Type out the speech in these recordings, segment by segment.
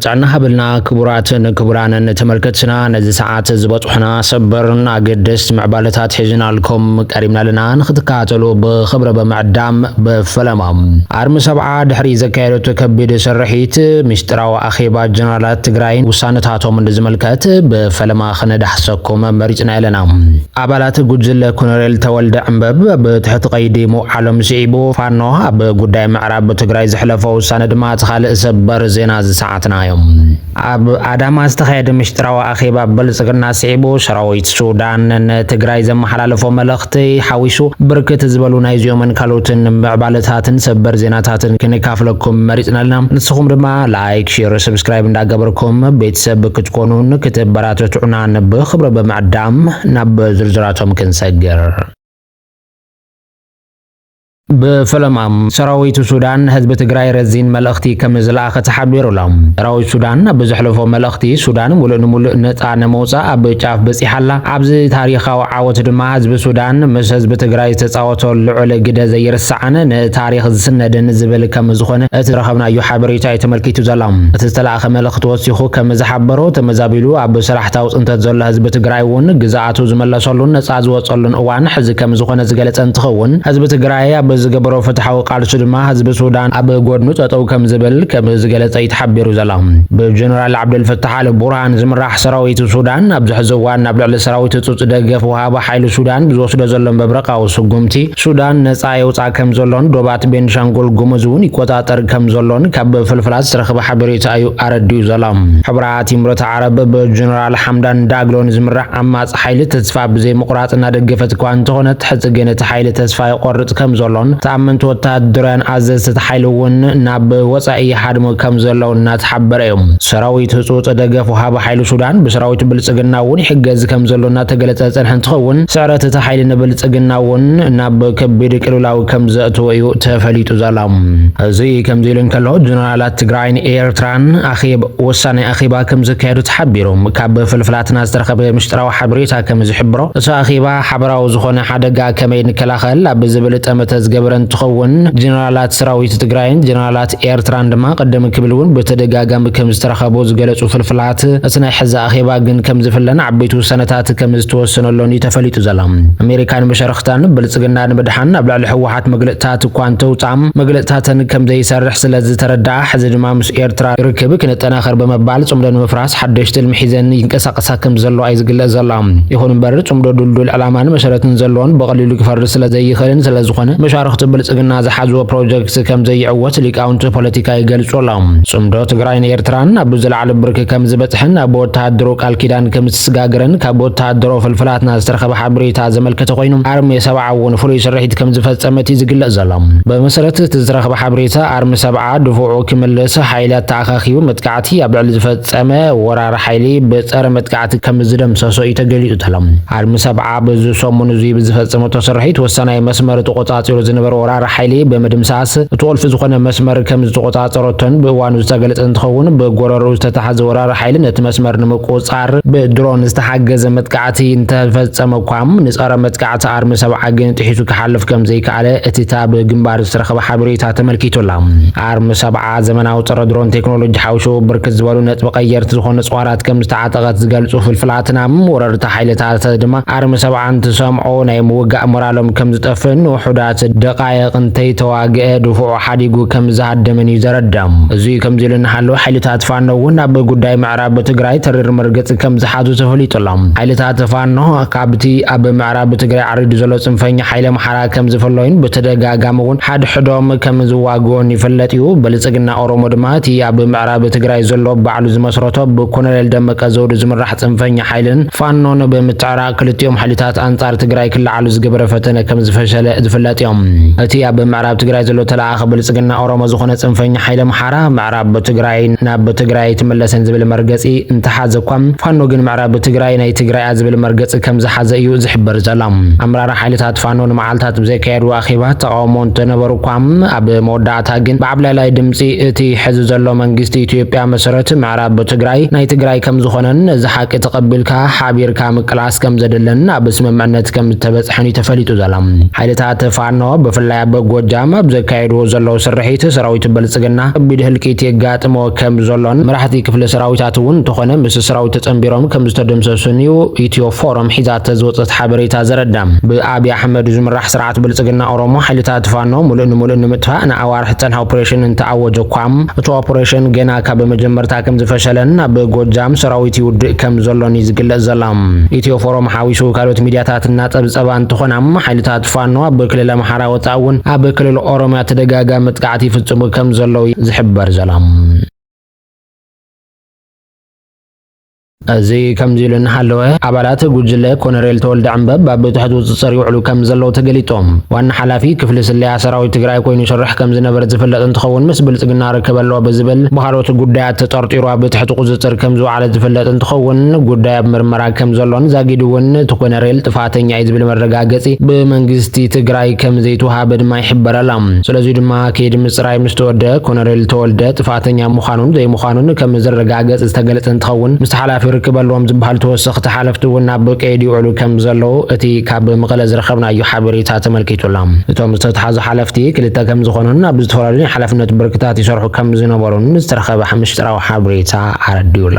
ጥዕና ሃብልና ክቡራትን ክቡራንን ተመልከትና ነዚ ሰዓት ዝበጽሑና ሰበርን አገደስት ምዕባለታት ሒዝናልኩም ቀሪምና ለና ንኽትከታተሉ ብኽብረ በመዕዳም በፈለማም አርሚ ሰብዓ ድሕሪ ዘካየደቱ ከቢድ ስርሒት ምስጢራዊ አኼባ ጀነራላት ትግራይን ውሳነታቶም እንድዝመልከት በፈለማ ክነዳሕሰኩም መሪፅና ኣለና አባላት ጉጅለ ኮሎኔል ተወልደ ዕንበብ በትሕቲ ቀይዲ ዓለም ሲዒቡ ፋኖ ኣብ ጉዳይ ምዕራብ ትግራይ ዝሕለፈው ውሳነ ድማ ተኻልእ ሰበር ዜና ዝሰዓትናዮም ኣብ አዳማ ዝተኻየደ ምስጢራዊ አኼባ ብልጽግና ሲዒቡ ሰራዊት ሱዳን ትግራይ ዘመሓላለፎ መልእኽቲ ሓዊሱ ብርክት ዝበሉ ናይ ዚዮምን ካልኦትን ምዕባለታትን ሰበር ዜናታትን ክንካፍለኩም መሪፅና ኣለና ንስኹም ድማ ላይክ ሼር ሰብስክራይብ እንዳገበርኩም ቤተሰብ ክትኮኑን ክትበራትዑና ብኽብረ በመዕዳም ናብ ዝርዝራቶም ክንሰግር በፈለማም ሰራዊት ሱዳን ህዝብ ትግራይ ረዚን መልእኽቲ ከም ዝለኣኸ ተሓቢሩሎም ሰራዊት ሱዳን ብዝሕለፎ መልእኽቲ ሱዳን ሙሉእ ነፃ ነመውፃእ ኣብ ጫፍ በፂሓላ ኣብዚ ታሪኻዊ ዓወት ድማ ህዝቢ ሱዳን ምስ ህዝቢ ትግራይ ዝተፃወቶ ልዑል ግደ ዘይርስዓን ንታሪኽ ዝስነድን ዝብል ከም ዝኾነ እቲ ረኸብናዮ ሓበሬታ የተመልኪቱ ዘሎ እቲ ዝተለኣኸ መልእኽቲ ወሲኹ ከም ዝሓበሮ ተመዛቢሉ ኣብ ስራሕታዊ ፅንተት ዘሎ ህዝቢ ትግራይ እውን ግዛኣቱ ዝመለሰሉን ነፃ ዝወፀሉን እዋን ሕዚ ከም ዝኾነ ዝገለፀ እንትኸውን ህዝቢ ትግራይ ኣብ ዝገበሮ ፍትሓዊ ቃልሱ ድማ ህዝቢ ሱዳን ኣብ ጎድኑ ጠጠው ከም ዝብል ከም ዝገለፀ ይተሓቢሩ ዘሎ ብጀነራል ዓብደልፈታሕ አልቡርሃን ዝምራሕ ሰራዊት ሱዳን ኣብ ዝሕዚ እዋን ናብ ልዕሊ ሰራዊት እፁፅ ደገፍ ወሃባ ሓይሊ ሱዳን ዝወስዶ ዘሎ መብረቃዊ ስጉምቲ ሱዳን ነፃ የውፃእ ከም ዘሎን ዶባት ቤንሻንጉል ጉሙዝ እውን ይቆጣጠር ከም ዘሎን ካብ ፍልፍላት ዝረኸበ ሓበሬታ እዩ ኣረዲዩ ዘሎ ሕብራት ይምረት ዓረብ ብጀነራል ሓምዳን ዳግሎን ዝምራሕ ዓማፅ ሓይሊ ተስፋ ብዘይ ምቁራፅ እናደገፈት እኳ እንተኾነት ሕዚ ግን እቲ ሓይሊ ተስፋ ይቆርፅ ከም ዘሎን ተኣመንቲ ወታደራውያን ኣዘዝቲ ሓይሊ እውን ናብ ወፃኢ ሓድሞ ከም ዘለው እናተሓበረ እዮም ሰራዊት ህፁፅ ደገፍ ወሃባ ሓይሊ ሱዳን ብሰራዊት ብልጽግና እውን ይሕገዝ ከም ዘሎ እናተገለጸ ፀንሐ እንትኸውን ስዕረት እቲ ሓይሊ ንብልጽግና እውን ናብ ከቢድ ቅልውላዊ ከም ዘእትዎ እዩ ተፈሊጡ ዘሎ እዚ ከምዚ ኢሉ እንከሎ ጀነራላት ትግራይን ኤርትራን ውሳነ አኼባ ከም ዘካየዱ ተሓቢሮም ካብ ፍልፍላትና ዝተረኸበ ምስጢራዊ ሓበሬታ ከም ዝሕብሮ እቲ አኼባ ሓበራዊ ዝኾነ ሓደጋ ከመይ ንከላኸል ኣብ ዝብል ጠመተ ዝገበረ እንትኸውን ጀነራላት ሰራዊት ትግራይን ጀነራላት ኤርትራን ድማ ቀደም ክብልውን በተደጋጋሚ ከም ዝተረኸቡ ዝገለጹ ፍልፍላት እቲ ናይ ሕዚ አኼባ ግን ከም ዝፍለን ዓበይቲ ውሳነታት ከም ዝተወሰነሎን ተፈሊጡ ዘሎ ኣሜሪካን መሸርኽታን ብልጽግና ንምድሓን ኣብ ልዕሊ ህወሓት መግለፅታት እኳ እንተውፃም መግለፅታትን ከም ዘይሰርሕ ስለ ዝተረዳኣ ሕዚ ድማ ምስ ኤርትራ ርክብ ክነጠናኸር በመባል ጽምዶ ንምፍራስ ሓደሽቲ ልሚ ሒዘን ይንቀሳቐሳ ከም ዘሎ እዩ ዝግለጽ ዘሎ ይኹን እምበር ጽምዶ ዱልዱል ዕላማን መሰረትን ዘለዎን በቐሊሉ ክፈርስ ስለ ዘይኽእልን ስለ ዝኾነ መሻርኽቲ ብልጽግና ዝሓዝዎ ፕሮጀክት ከም ዘይዕወት ሊቃውንቲ ፖለቲካ ይገልጹሎም ጽምዶ ትግራይን ኤርትራን ኣብ ዝለዓለ ብርኪ ከም ዝበፅሕን ኣብ ወታደሮ ቃል ኪዳን ከም ዝስጋግረን ካብ ወታደሮ ፍልፍላትና ዝተረኸበ ሓበሬታ ዘመልከተ ኮይኑ አርሚ ሰብዓ እውን ፍሉይ ስርሒት ከም ዝፈፀመት ዝግለጽ ዘሎ ብመሰረት እቲ ዝረኸበ ሓበሬታ አርሚ ሰብዓ ድፉዑ ክምልስ ሓይላት ተኣኻኺቡ መጥቃዕቲ ኣብ ልዕሊ ዝፈፀመ ወራሪ ሓይሊ ብፀረ መጥቃዕቲ ከም ዝደምሰሶ እዩ ተገሊጹ ዘሎ አርሚ ሰብዓ በዚ ሰሙን እዚ ብዝፈፀመቶ ስርሒት ወሳናይ መስመር ተቆጻጺሩ ዝነበረ ወራሪ ሓይሊ በመድምሳስ ተወልፍ ዝኾነ መስመር ከም ዝተቆጻጸረቶን ብእዋኑ ዝተገለጸ እንትኸውን ብጎረሮ ዝተተሓዘ ወራሪ ሓይሊ ነቲ መስመር ንምቁጻር ብድሮን ዝተሓገዘ መጥቃዕቲ እንተፈጸመ ኳም ንጸረ መጥቃዕቲ አርሚ ሰብዓ ግን ጥሒሱ ክሓልፍ ከም ዘይከኣለ እቲ ታብ ግንባር ዝተረኸበ ሓበሬታ ተመልኪቱላ አርሚ ሰብዓ ዘመናዊ ፀረ ድሮን ቴክኖሎጂ ሓውሹ ብርክት ዝበሉ ነጥቢ ቀየርቲ ዝኾኑ ጽዋራት ከም ዝተዓጠቐት ዝገልጹ ፍልፍላትና ወረርቲ ሓይልታት ድማ አርሚ ሰብዓ እንትሰምዖ ናይ ምውጋእ ሞራሎም ከም ዝጠፍን ውሑዳት ደቃየቕ እንተይ ተዋግአ ድፉዕ ሓዲጉ ከም ዝሃደመን ይዘረዳም እዚ ከም ኢሉ እናሃለወ ሓይልታት ፋኖ እውን ኣብ ጉዳይ ምዕራብ ትግራይ ተሪር መርገጽ ከም ዝሓዙ ተፈሊጡሎም ሓይልታት ፋኖ ካብቲ ኣብ ምዕራብ ትግራይ ዓሪዱ ዘሎ ጽንፈኛ ሓይለ መሓራ ከም ዝፈለዩን በተደጋጋሚ እውን ሓድሕዶም ከም ዝዋግኡን ይፍለጥ እዩ ብልጽግና ኦሮሞ ድማ እቲ ኣብ ምዕራብ ትግራይ ዘሎ ባዕሉ ዝመስረቶ ብኮሎኔል ደመቀ ዘውዱ ዝምራሕ ጽንፈኛ ሓይልን ፋኖን ብምትዕራቅ ክልቲኦም ሓይልታት አንጻር ትግራይ ክለዓሉ ዝገበረ ፈተነ ከም ዝፈሸለ ዝፍለጥ እዮም እቲ ኣብ ምዕራብ ትግራይ ዘሎ ተላኣኸ ብልጽግና ኦሮሞ ዝኾነ ጽንፈኛ ሓይለ መሓራ ምዕራብ ትግራይ ናብ ትግራይ ትመለሰን ዝብል መርገጺ እንተሓዘ ኳም ፋኖ ግን ምዕራብ ትግራይ ናይ ትግራይ ዝብል መርገጺ ከም ዝሓዘ እዩ ዝሕበር ዘሎ ኣምራራ ሓይልታት ፋኖ ንመዓልታት ብዘይካየዱ ኣኼባ ተቃውሞ እንትነበሩ ኳም ኣብ መወዳእታ ግን ብዓብላላይ ድምፂ እቲ ሕዚ ዘሎ መንግስቲ ኢትዮጵያ መሰረት ምዕራብ ትግራይ ናይ ትግራይ ከም ዝኾነን እዚ ሓቂ ተቐቢልካ ሓቢርካ ምቅላስ ከም ዘደለን ኣብ ስምምዕነት ከም ዝተበጽሐን ተፈሊጡ ዘሎ ሓይልታት ፋኖ ብፍላይ ኣብ ጎጃም ኣብ ዘካየድዎ ዘለው ስርሒት ሰራዊት ብልጽግና ብድህልቂት የጋጥሞ ከም ዘሎን መራሕቲ ክፍለ ሰራዊታት እውን ተኾነ ምስ ሰራዊት ተጸምቢሮም ከም ዝተደምሰሱን ኢትዮ ፎረም ሒዛተ ዝወፀት ሓበሬታ ዘረዳም ብአብይ አሕመድ ዝምራሕ ስርዓት ብልጽግና ኦሮሞ ሓይልታት ፋኖ ሙሉእ ንምጥፋእ ንኣዋርሕ ጸንሐ ኦፕሬሽን እንተኣወጀ ኳም እቲ ኦፕሬሽን ገና ካብ መጀመርታ ከም ዝፈሸለን ኣብ ጎጃም ሰራዊት ይውድእ ከም ዘሎን ይዝግለጽ ዘላም ኢትዮ ፎረም ሓዊሱ ካልኦት ሚድያታት እናጸብጸባ እንትኾናም ሓይልታት ፋኖ ኣብ ክልል ኣምሓራ ወጻእውን ኣብ ክልል ኦሮሚያ ተደጋጋሚ ጥቃዕቲ ይፍጽሙ ከም ዘለው ዝሕበር ዘላም እዚ ከምዚሉ እናሃለወ ኣባላት ጉጅለ ኮሎኔል ተወልደ ዕንበብ ኣብ ትሕቲ ቁፅጥር ይውዕሉ ከም ዘለው ተገሊጦም ዋና ሓላፊ ክፍሊ ስለያ ሰራዊት ትግራይ ኮይኑ ይሰርሕ ከም ዝነበረ ዝፍለጥ እንትኸውን ምስ ብልጽግና ርከበሎ ብዝብል በሃሮት ጉዳያት ተጠርጢሩ ኣብ ትሕቲ ቁፅጥር ከም ዝውዓለ ዝፍለጥ እንትኸውን ጉዳይ ኣብ ምርመራ ከም ዘሎን ዛጊድውን ኮሎኔል ጥፋተኛ እዩ ዝብል መረጋገፂ ብመንግስቲ ትግራይ ከም ዘይተዋሃበ ድማ ይሕበረላ ስለዚ ድማ ከይዲ ምጽራይ ምስ ተወደ ኮሎኔል ተወልደ ጥፋተኛ ምዃኑን ዘይምዃኑን ከም ዝረጋገጽ ዝተገለጸ እንትኸውን ምስ ሓላፊ ርክበሎም ዝበሃል ተወሰኽቲ ሓለፍቲ እውን ኣብ ቀይዲ ይውዕሉ ከም ዘለው እቲ ካብ መቐለ ዝረኸብናዮ ሓበሬታ ተመልኪቱላ እቶም ዝተተሓዙ ሓለፍቲ ክልተ ከም ዝኾኑን ኣብ ዝተፈላለዩ ሓላፍነት ብርክታት ይሰርሑ ከም ዝነበሩን ዝተረኸበ ምስጢራዊ ሓበሬታ ኣረዲዩላ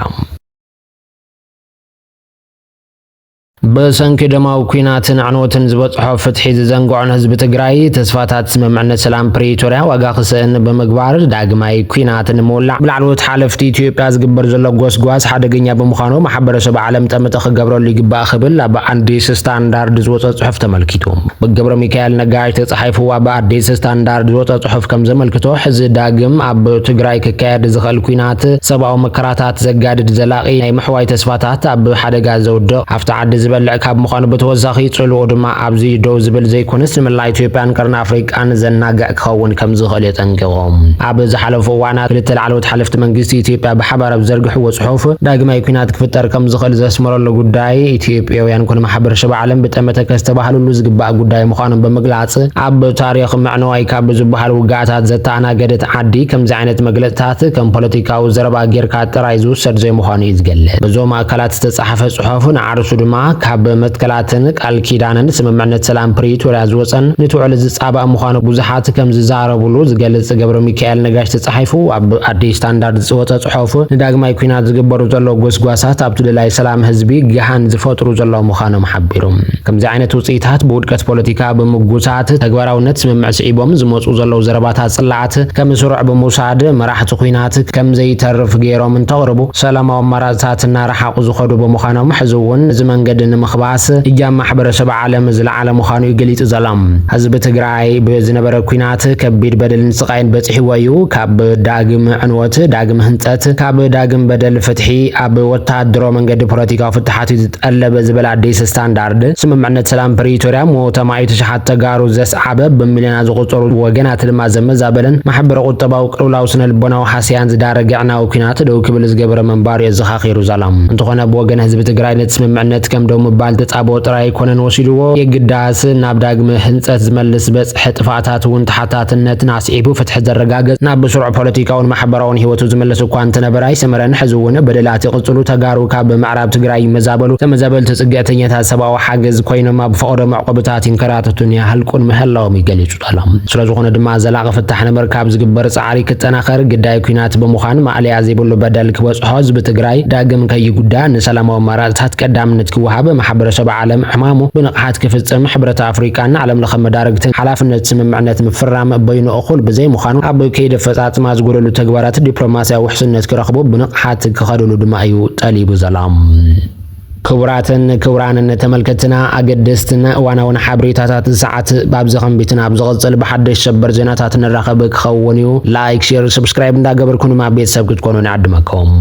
በሰንኪ ደማው ኩናትን ዕንወትን ዝበጽሖ ፍትሒ ዝዘንግዖን ህዝቢ ትግራይ ተስፋታት ስምምዕነት ሰላም ፕሪቶሪያ ዋጋ ክስእን ብምግባር ዳግማይ ኩናትን ምውላዕ ብላዕለዎት ሓለፍቲ ኢትዮጵያ ዝግበር ዘሎ ጎስጓስ ሓደገኛ ብምዃኑ ማሕበረሰብ ዓለም ጠመተ ክገብረሉ ይግባእ ክብል ኣብ ኣዲስ ስታንዳርድ ዝወፀ ጽሑፍ ተመልኪቱ ብገብረ ሚካኤል ነጋሽ ተጻሒፉ ኣብ ኣዲስ ስታንዳርድ ዝወፀ ጽሑፍ ከም ዘመልክቶ ሕዚ ዳግም ኣብ ትግራይ ክካየድ ዝኽእል ኩናት ሰብኣዊ መከራታት ዘጋድድ ዘላቒ ናይ ምሕዋይ ተስፋታት ኣብ ሓደጋ ዘውድቕ ኣብቲ ዓዲ ዝበልዕ ካብ ምዃኑ ብተወሳኺ ጽልኡ ድማ ኣብዚ ደው ዝብል ዘይኮነስ ንመላእ ኢትዮጵያን ቀርኒ ኣፍሪቃን ዘናግዕ ክኸውን ከም ዝኽእል የጠንቅቖም ኣብ ዝሓለፉ እዋናት ክልተ ላዕለዎት ሓለፍቲ መንግስቲ ኢትዮጵያ ብሓባር ኣብ ዘርግሕዎ ጽሑፍ ዳግማይ ኩናት ክፍጠር ከም ዝኽእል ዘስመረሉ ጉዳይ ኢትዮጵያውያን ኮነ ማሕበረሰብ ዓለም ብጠመተ ከዝተባሃለሉ ዝግባእ ጉዳይ ምዃኑ ብምግላጽ ኣብ ታሪኽ ምዕንዋይ ካብ ዝበሃል ውግኣታት ዘተኣናገደት ዓዲ ከምዚ ዓይነት መግለጽታት ከም ፖለቲካዊ ዘረባ ጌርካ ጥራይ ዝውሰድ ዘይምዃኑ እዩ ዝገልጽ በዞም ኣካላት ዝተጻሕፈ ጽሑፍ ንዓርሱ ድማ ካብ መትከላትን ቃል ኪዳንን ስምምዕነት ሰላም ፕሪቶሪያ ዝወፀን ንትውዕል ዝጻባእ ምዃኑ ብዙሓት ከም ዝዛረብሉ ዝገልጽ ገብረ ሚካኤል ነጋሽ ተጻሒፉ ኣብ ኣዲስ ስታንዳርድ ዝወፀ ጽሑፍ ንዳግማይ ኩናት ዝግበሩ ዘሎ ጎስጓሳት ኣብቲ ድላይ ሰላም ህዝቢ ግሃን ዝፈጥሩ ዘሎ ምዃኖም ሓቢሩ ከምዚ ዓይነት ውጽኢታት ብውድቀት ፖለቲካ ብምጉታት ተግባራውነት ስምምዕ ስዒቦም ዝመፁ ዘለው ዘረባታት ጽላዓት ከም ስሩዕ ብምውሳድ መራሕቲ ኩናት ከም ዘይተርፍ ገይሮም እንተቕርቡ ሰላማዊ ኣማራፅታት እናረሓቑ ዝኸዱ ብምዃኖም ሕዚ እውን እዚ መንገዲ ንምኽባስ እጃም ማሕበረሰብ ዓለም ዝለዓለ ምዃኑ ይገሊጽ ዘላም ህዝቢ ትግራይ ብዝነበረ ኩናት ከቢድ በደልን ስቃይን በፂሕዎ እዩ ካብ ዳግም ዕንወት ዳግም ህንፀት ካብ ዳግም በደል ፍትሒ ኣብ ወታደራዊ መንገዲ ፖለቲካዊ ፍትሓት ዝጠለበ ዝበል ኣዲስ ስታንዳርድ ስምምዕነት ሰላም ፕሪቶሪያ ሞተማይ ተሸሓት ተጋሩ ዘስዓበ ብሚልዮና ዝቁፀሩ ወገናት ድማ ዘመዛበለን ማሕበረ ቁጠባዊ ቅልውላዊ ስነ ልቦናዊ ሓስያን ዝዳረገ ዕናዊ ኩናት ደው ክብል ዝገበረ መንባር የዘኻኺሩ ዘላም እንተኾነ ብወገን ህዝቢ ትግራይ ነቲ ስምምዕነት ከም ደው ምባል ተጻብኦ ጥራይ ኮነን ወሲድዎ የግዳስ ናብ ዳግመ ህንፀት ዝመልስ በጽሒ ጥፋታት እውን ተሓታትነትን ኣስዒቡ ፍትሒ ዘረጋግጽ ናብ ስሩዕ ፖለቲካውን ማሕበራውን ህይወቱ ዝመልስ እኳ እንተነበረ ኣይሰመረን ሕዚ እውን በደላት ይቕጽሉ ተጋሩ ካብ ምዕራብ ትግራይ ይመዛበሉ ተመዛበልቲ ጽግዕተኛታት ሰብኣዊ ሓገዝ ኮይኖም ኣብ ፍቕሪ መዕቆብታት ይንከራተቱን ያህልቁን ምህላዎም ይገሊጹ ኣሎም ስለዝኾነ ድማ ዘላቒ ፍታሕ ንምርካብ ዝግበር ጻዕሪ ክጠናኸር ግዳይ ኩናት ብምዃን ማዕልያ ዘይብሉ በደል ክበጽሖ ህዝቢ ትግራይ ዳግም ከይጉዳእ ንሰላማዊ ኣማራፅታት ቀዳምነት ክወሃብ ማሕበረሰብ ዓለም ሕማሙ ብንቕሓት ክፍጽም ሕብረት ኣፍሪቃን ዓለም ለኸ መዳርግትን ሓላፍነት ስምምዕነት ምፍራም በይኑ እኹል ብዘይ ምዃኑ ኣብ ከይዲ ፈጻጽማ ዝጎደሉ ተግባራት ዲፕሎማስያዊ ውሕስነት ክረኽቡ ብንቕሓት ክኸድሉ ድማ እዩ ጠሊቡ ዘላም ክቡራትን ክቡራንን ተመልከትና ኣገደስትን እዋናውን ሓበሬታታት ሰዓት babዚ ኸምቢትና ኣብ ዝቕጽል ብሓድሽ ሰበር ዜናታት ንራኸብ ክኸውን እዩ ላይክ ሼር ሰብስክራይብ እንዳገበርኩን ቤተሰብ ክትኮኑ ንዕድመኩም